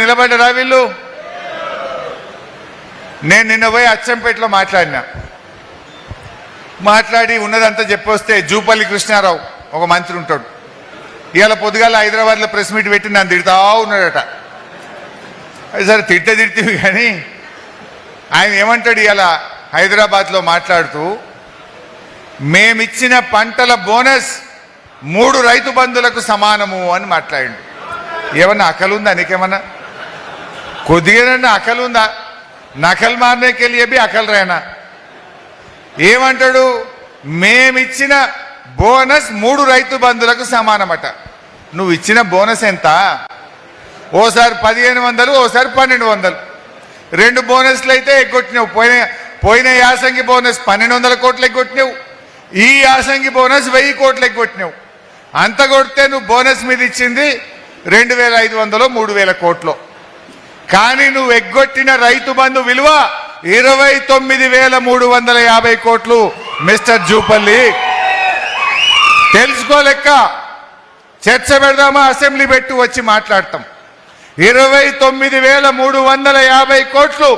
నిలబడ్డారా వీళ్ళు? నేను నిన్న పోయి అచ్చంపేటలో మాట్లాడి ఉన్నదంతా చెప్పొస్తే జూపల్లి కృష్ణారావు ఒక మంత్రి ఉంటాడు, ఇవాళ పొద్దుగాల హైదరాబాద్లో ప్రెస్ మీట్ పెట్టి నన్ను తిడతా ఉన్నాడట. అది సరే తిడితే కానీ ఆయన ఏమంటాడు ఇవాళ హైదరాబాద్లో మాట్లాడుతూ, మేమిచ్చిన పంటల బోనస్ 3 రైతు బంధులకు సమానము అని మాట్లాడిండు. ఏమన్నా అకలుందా నీకేమన్నా? కొద్దిగానన్నా అకలుందా? నకల్ మారనేకి వెళ్ళి అకల్ రేనా? ఏమంటాడు? మేమిచ్చిన బోనస్ 3 రైతు బంధులకు సమానమట. నువ్వు ఇచ్చిన బోనస్ ఎంత? ఓసారి 1500, ఓసారి 1200. 2 బోనస్లు అయితే ఎగ్గొట్టినావు. పోయిన యాసంగి బోనస్ 1200 కోట్లు ఎగ్గొట్టినావు, ఈ యాసంగి బోనస్ 1000 కోట్లు ఎగ్గొట్టినావు. అంత కొడితే నువ్వు బోనస్ మీద ఇచ్చింది 2500, 3000 కోట్లు. కానీ నువ్వు ఎగ్గొట్టిన రైతు బంధు విలువ 29,350 కోట్లు. మిస్టర్ జూపల్లి తెలుసుకోలేక చర్చ పెడదామా? అసెంబ్లీ పెట్టి వచ్చి మాట్లాడతాం. 29,350 కోట్లు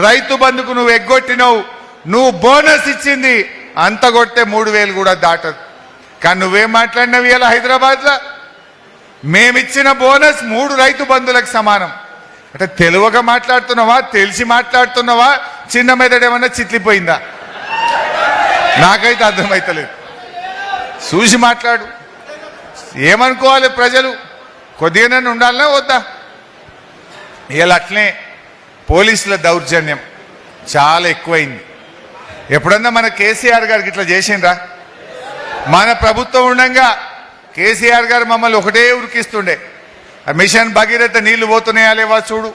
రైతు బంధుకు నువ్వు ఎగ్గొట్టినావు. నువ్వు బోనస్ ఇచ్చింది అంత కొడితే 3000 కూడా దాటదు. కానీ నువ్వేం మాట్లాడినావు ఇలా హైదరాబాద్లో? మేమిచ్చిన బోనస్ 3 రైతు బంధులకు సమానం అంటే తెలుగుగా మాట్లాడుతున్నావా, తెలిసి మాట్లాడుతున్నావా, చిన్న మెదడు ఏమన్నా చిట్లిపోయిందా? నాకైతే అర్థమైతలేదు. చూసి మాట్లాడు. ఏమనుకోవాలి ప్రజలు? కొద్దిగానే ఉండాలనే వద్దా? ఇలా అట్లనే పోలీసుల దౌర్జన్యం చాలా ఎక్కువైంది. ఎప్పుడన్నా మన కేసీఆర్ గారికి ఇట్లా చేసిండ్రా? మన ప్రభుత్వం ఉండగా కేసీఆర్ గారు మమ్మల్ని ఒకటే ఉరికిస్తుండే, మిషన్ భగీరథ నీళ్లు పోతున్నాయా లేవా చూడు,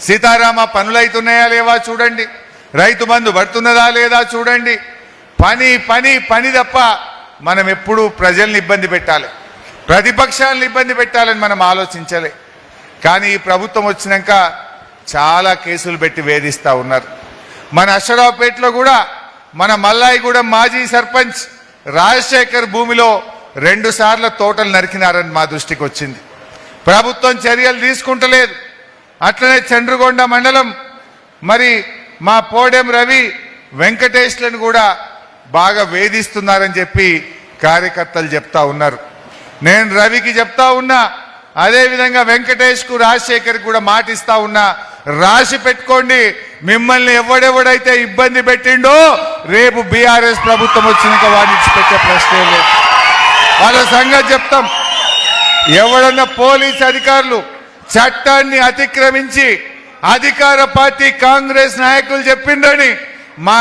సీతారామ పనులు అవుతున్నాయా లేవా చూడండి, రైతు బంధు పడుతున్నదా లేదా చూడండి. పని పని పని తప్ప మనం ఎప్పుడు ప్రజల్ని ఇబ్బంది పెట్టాలి, ప్రతిపక్షాలను ఇబ్బంది పెట్టాలని మనం ఆలోచించాలి. కానీ ఈ ప్రభుత్వం వచ్చినాక చాలా కేసులు పెట్టి వేధిస్తూ ఉన్నారు. మన అశ్వరావుపేటలో కూడా మన మల్లాయిగూడెం మాజీ సర్పంచ్ రాజశేఖర్ భూమిలో 2 సార్లు తోటలు నరికినారని మా దృష్టికి వచ్చింది. ప్రభుత్వం చర్యలు తీసుకుంటలేదు. అట్లనే చండ్రుగొండ మండలం మరి మా పోడెం రవి వెంకటేష్లను కూడా బాగా వేధిస్తున్నారని చెప్పి కార్యకర్తలు చెప్తా ఉన్నారు. నేను రవికి చెప్తా ఉన్నా, అదేవిధంగా వెంకటేష్కు రాజశేఖర్ కూడా మాటిస్తా ఉన్నా, రాసి పెట్టుకోండి, మిమ్మల్ని ఎవడెవడైతే ఇబ్బంది పెట్టిండో రేపు బీఆర్ఎస్ ప్రభుత్వం వచ్చినాక వాడిని పెట్టే ప్రశ్నే లేదు. వాళ్ళ సంగతి చెప్తాం. ఎవడన్నా పోలీస్ అధికారులు చట్టాన్ని అతిక్రమించి అధికార పార్టీ కాంగ్రెస్ నాయకులు చెప్పిండ్రని మా